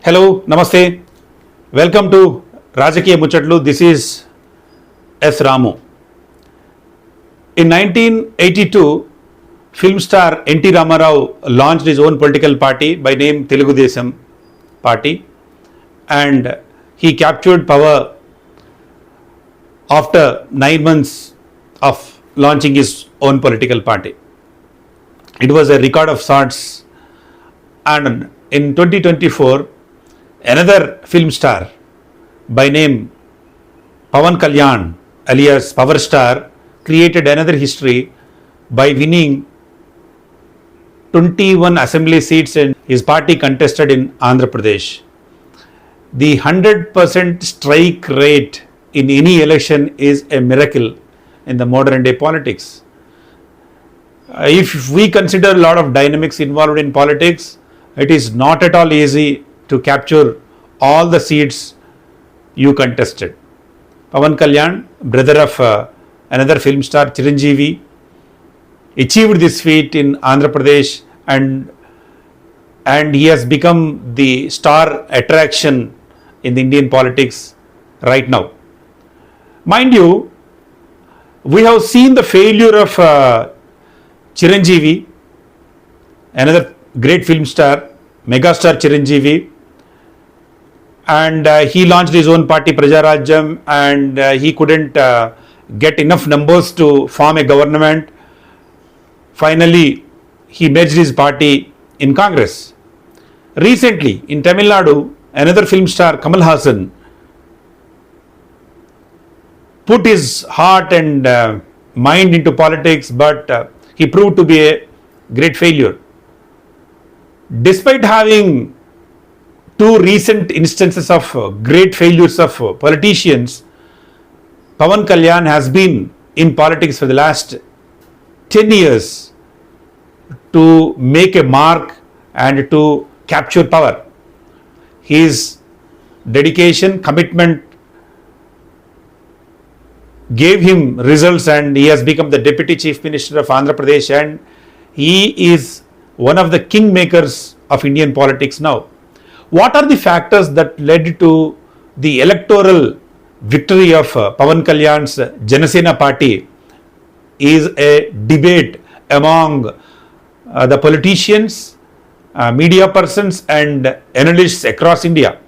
Hello, Namaste. Welcome to Rajakiya Muchatlu. This is S.T.A.R. In 1982, film star N.T. Ramarao launched his own political party by name Telugu Desam Party, and he captured power after 9 months of launching his own political party. It was a record of sorts, and in 2024, another film star by name Pawan Kalyan alias Power Star created another history by winning 21 assembly seats, and his party contested in Andhra Pradesh. The 100% strike rate in any election is a miracle in the modern day politics. If we consider a lot of dynamics involved in politics, it is not at all easy to capture all the seats you contested. Pawan Kalyan, brother of another film star Chiranjeevi, achieved this feat in Andhra Pradesh, and he has become the star attraction in the Indian politics right now. Mind you, we have seen the failure of Chiranjeevi, another great film star, megastar Chiranjeevi, and he launched his own party Prajarajyam, and he couldn't get enough numbers to form a government. Finally, he merged his party in Congress. Recently, in Tamil Nadu, another film star Kamal Haasan put his heart and mind into politics, but he proved to be a great failure. Despite having two recent instances of great failures of politicians, Pawan Kalyan has been in politics for the last 10 years to make a mark and to capture power. His dedication, commitment gave him results, and he has become the Deputy Chief Minister of Andhra Pradesh, and he is one of the kingmakers of Indian politics now. What are the factors that led to the electoral victory of Pawan Kalyan's Jana Sena party is a debate among the politicians, media persons and analysts across India.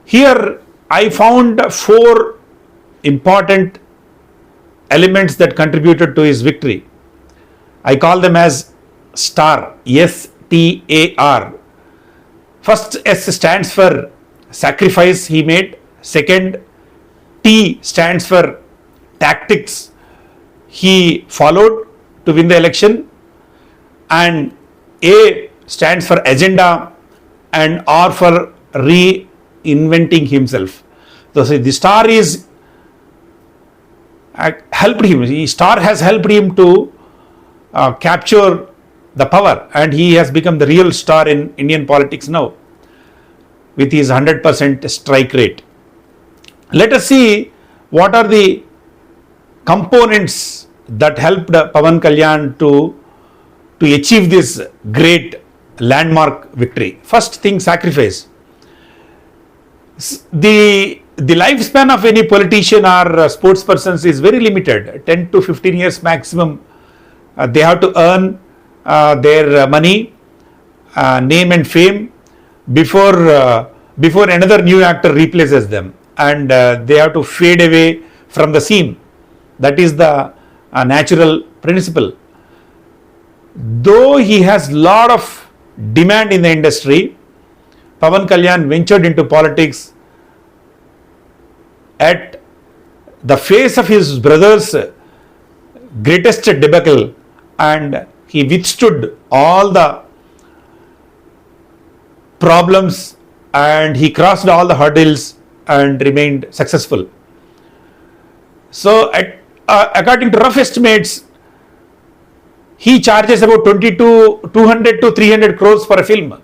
Here I found 4 important elements that contributed to his victory. I call them as S.T.A.R. S.T.A.R. First, S stands for sacrifice he made. Second, T stands for tactics he followed to win the election, and A stands for agenda, and R for reinventing himself. So the star is helped him. The star has helped him to capture the power, and he has become the real star in Indian politics now with his 100% strike rate. Let us see what are the components that helped Pawan Kalyan to achieve this great landmark victory. First thing, sacrifice. The lifespan of any politician or sports persons is very limited, 10 to 15 years maximum. They have to earn their money, name and fame before another new actor replaces them, and they have to fade away from the scene. That is the natural principle. Though he has lot of demand in the industry, Pawan Kalyan ventured into politics at the face of his brother's greatest debacle, and he withstood all the problems and he crossed all the hurdles and remained successful. So according to rough estimates, he charges about 200 to 300 crores for a film,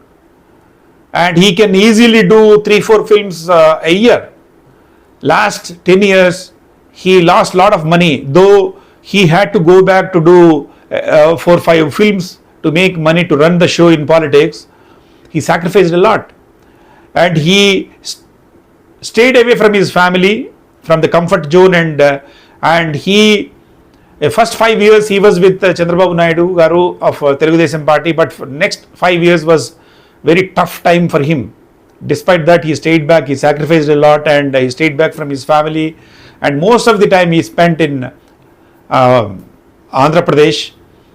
and he can easily do 3-4 films a year. Last 10 years he lost lot of money, though he had to go back to do 4-5 films to make money to run the show in politics. He sacrificed a lot. and he stayed away from his family, from the comfort zone, and he first 5 years he was with Chandrababu Naidu garu of Telugu Desam party, but for next 5 years was very tough time for him. Despite that, he stayed back, he sacrificed a lot, and he stayed back from his family, and most of the time he spent in Andhra Pradesh,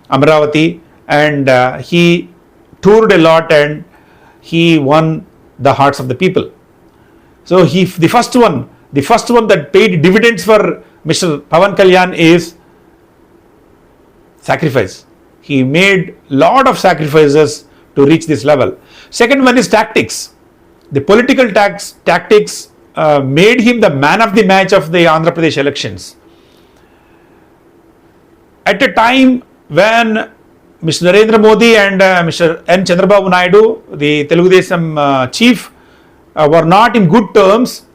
Amravati, and he toured a lot, and he won the hearts of the people. So the first one that paid dividends for Mr. Pawan Kalyan is sacrifice. He made lot of sacrifices to reach this level. Second one is tactics. The political tactics made him the man of the match of the Andhra Pradesh elections. At a time when Mr. Narendra Modi and Mr. N. Chandrababu Naidu, the Telugu Desam chief, were not in good terms,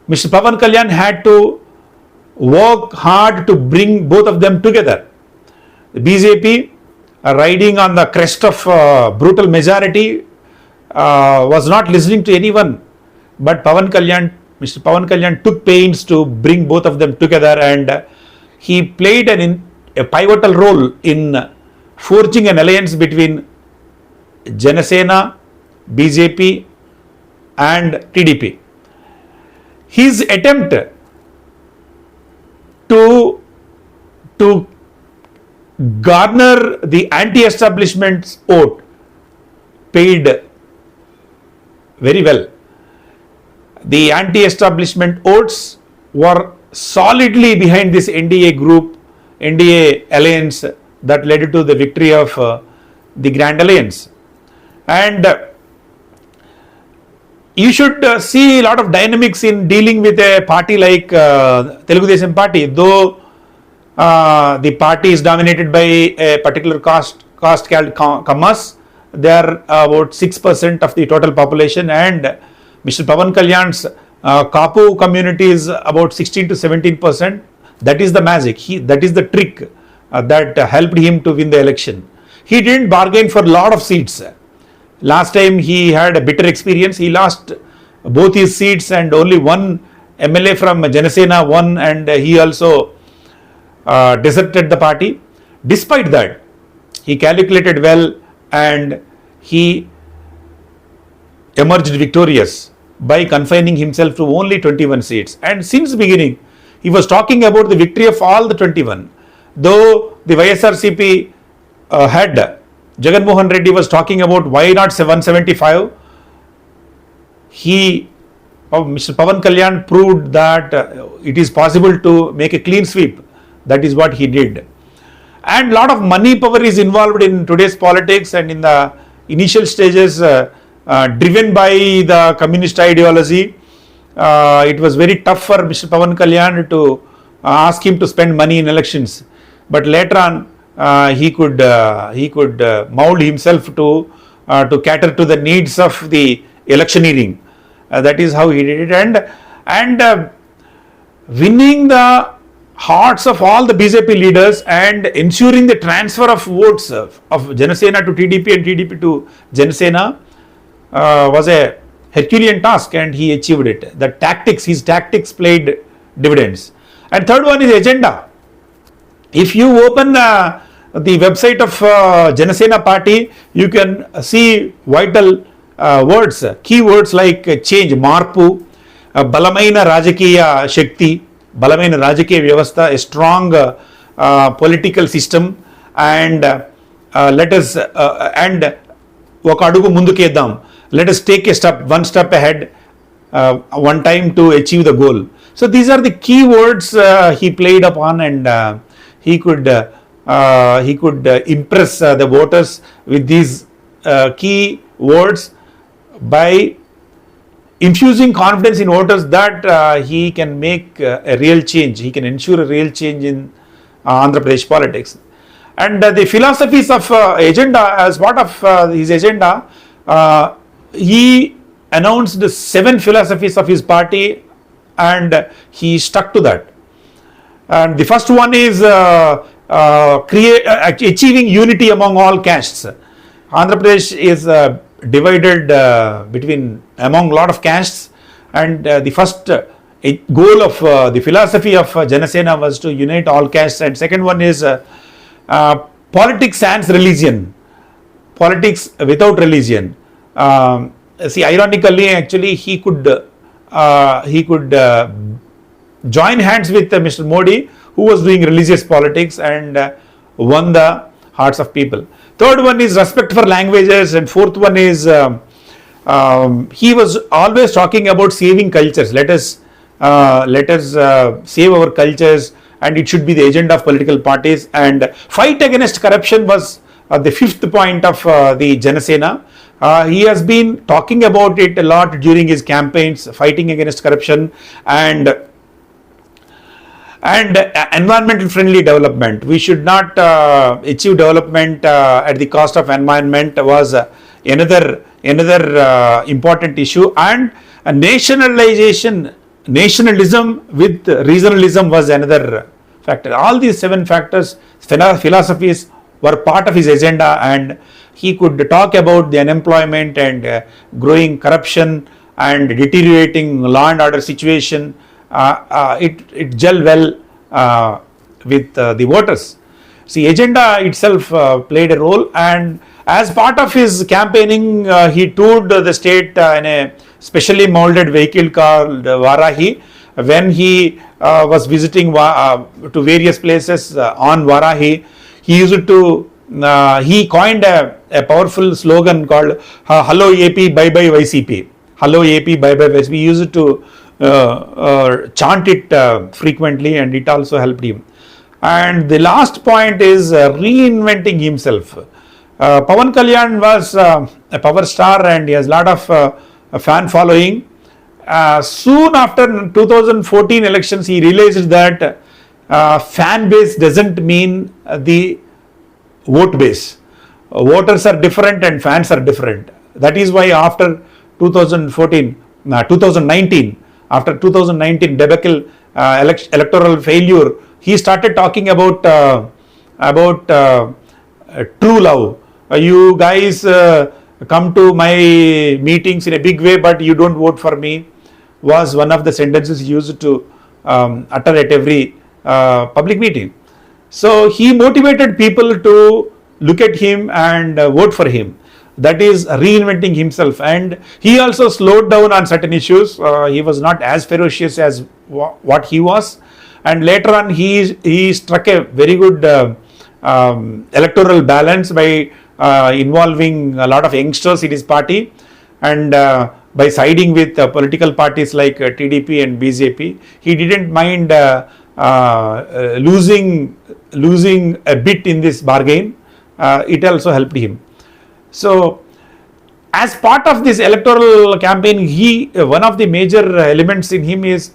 Mr. Pawan Kalyan had to work hard to bring both of them together. The BJP, riding on the crest of brutal majority, was not listening to anyone, but Mr. Pawan Kalyan took pains to bring both of them together, and he played a pivotal role in forging an alliance between Jana Sena, BJP and TDP. His attempt to garner the anti-establishment's vote paid very well. The anti-establishment votes were solidly behind this NDA alliance that led to the victory of the Grand Alliance. And you should see a lot of dynamics in dealing with a party like Telugu Desam party, though the party is dominated by a particular caste called Kammas. They are about 6% of the total population, and Mr. Pawan Kalyan's Kapu community is about 16 to 17%. That is the magic. That is the trick that helped him to win the election. He didn't bargain for a lot of seats. Last time he had a bitter experience. He lost both his seats, and only one MLA from Jana Sena won, and he also deserted the party. Despite that, he calculated well and he emerged victorious by confining himself to only 21 seats. And since the beginning, he was talking about the victory of all the 21. Though the YSRCP head Jagan Mohan Reddy was talking about why not 175, Mr. Pawan Kalyan proved that it is possible to make a clean sweep. That is what he did. And lot of money power is involved in today's politics, and in the initial stages driven by the communist ideology, it was very tough for Mr. Pawan Kalyan to ask him to spend money in elections. But later on, he could mold himself to cater to the needs of the electioneering. That is how he did it, and winning the hearts of all the BJP leaders and ensuring the transfer of votes of Jana Sena to TDP and TDP to Jana Sena was a Herculean task, and he achieved it. His tactics played dividends. And third one is agenda. If you open the website of Jana Sena party, you can see vital words, keywords like change, marpu, balamaina rajakiya shakti, balamaina rajakiya vyavastha, a strong political system, and let us and oka adugu mundukeddam. Let us take one step ahead, one time to achieve the goal. So these are the key words he played upon, and he could impress the voters with these key words by infusing confidence in voters that he can make a real change. He can ensure a real change in Andhra Pradesh politics. And the philosophies of agenda, as part of his agenda, he announced the 7 philosophies of his party, and he stuck to that. And the first one is achieving unity among all castes. Andhra Pradesh is divided between among lot of castes, and the first goal of the philosophy of Jana Sena was to unite all castes, and second one is politics sans religion, politics without religion. See, ironically, actually, he could join hands with Mr. Modi, who was doing religious politics, and won the hearts of people. Third one is respect for languages, and fourth one is he was always talking about saving cultures. Let us save our cultures, and it should be the agenda of political parties. And fight against corruption was the fifth point of the Jana Sena. He has been talking about it a lot during his campaigns, fighting against corruption and environmental friendly development. We should not achieve development at the cost of environment was another important issue, and nationalism with regionalism was another factor. All these 7 factors, philosophies were part of his agenda, and he could talk about the unemployment and growing corruption and deteriorating law and order situation. It gelled well with the voters. See, agenda itself played a role, and as part of his campaigning, he toured the state in a specially molded vehicle called Varahi. When he was visiting to various places on Varahi, he used to he coined a powerful slogan called "Hello AP, bye bye YCP." Hello AP, bye bye YCP. He used to chant it frequently, and it also helped him. And the last point is reinventing himself. Pawan Kalyan was a power star, and he has a lot of fan following. Soon after 2014 elections, he realized that fan base doesn't mean the vote base. Voters are different and fans are different. That is why after 2019, after 2019 debacle, electoral failure, he started talking about true love. You guys come to my meetings in a big way, but you don't vote for me, was one of the sentences he used to utter at every public meeting. So he motivated people to look at him and vote for him. That is reinventing himself, and he also slowed down on certain issues. He was not as ferocious as what he was, and later on he struck a very good electoral balance by involving a lot of youngsters in his party, and by siding with political parties like TDP and BJP. He didn't mind losing a bit in this bargain. It also helped him. So, as part of this electoral campaign, one of the major elements in him is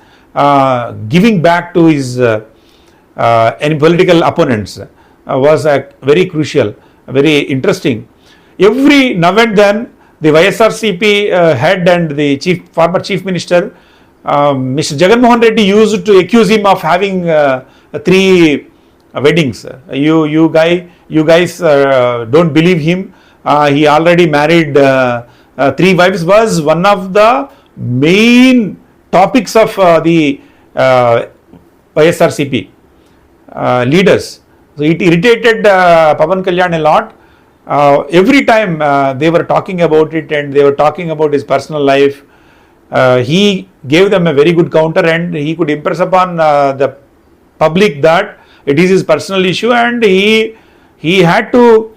giving back to his any political opponents. Was very crucial, very interesting. Every now and then, the YSRCP head and the former chief minister, Mr. Jagannath Reddy, used to accuse him of having 3 weddings. You guys don't believe him. He already married 3 wives. Was one of the main topics of the YSRCP leaders. So it irritated Pawan Kalyan a lot. Every time they were talking about it, and they were talking about his personal life, he gave them a very good counter, and he could impress upon the public that it is his personal issue, and he had to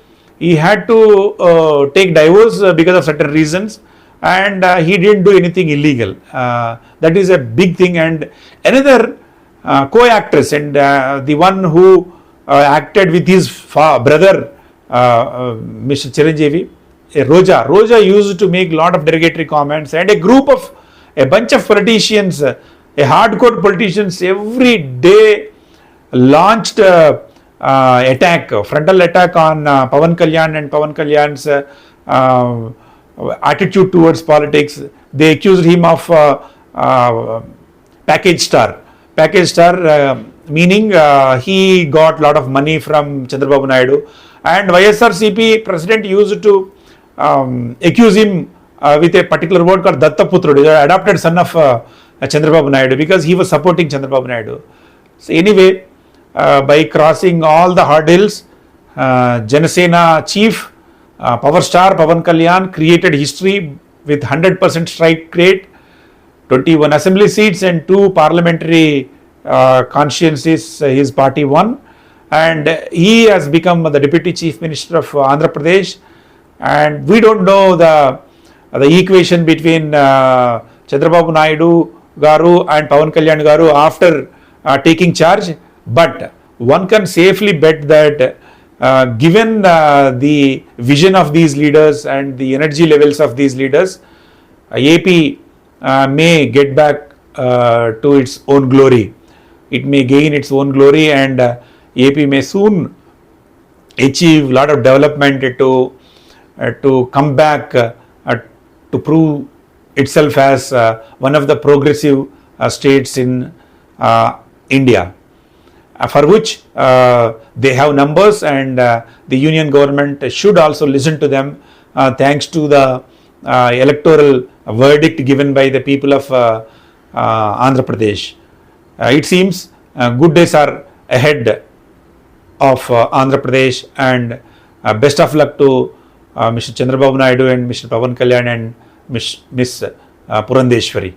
take divorce because of certain reasons, and he didn't do anything illegal. That is a big thing. And another co-actress, and the one who acted with his brother, Mr. Chiranjeevi, Roja used to make a lot of derogatory comments, and a bunch of politicians, a hardcore politicians, every day launched frontal attack on Pawan Kalyan and Pawan Kalyan's attitude towards politics. They accused him of package star, meaning he got a lot of money from Chandrababu Naidu, and YSRCP president used to accuse him with a particular word called Dattaputrudu, the adopted son of Chandrababu Naidu, because he was supporting Chandrababu Naidu. So anyway, by crossing all the hurdles, Janasena chief, power star Pawan Kalyan created history with 100% strike rate, 21 assembly seats and 2 parliamentary constituencies his party won, and he has become the deputy chief minister of Andhra Pradesh. And we don't know the equation between Chandrababu Naidu garu and Pawan Kalyan garu after taking charge, but one can safely bet that given the vision of these leaders and the energy levels of these leaders, AP may get back to its own glory. It may gain its own glory, and AP may soon achieve a lot of development to come back to prove itself as one of the progressive states in India, for which they have numbers, and the union government should also listen to them, thanks to the electoral verdict given by the people of Andhra Pradesh. It seems good days are ahead of Andhra Pradesh, and best of luck to Mr. Chandrababu Naidu and Mr. Pawan Kalyan and Miss Purandeshwari.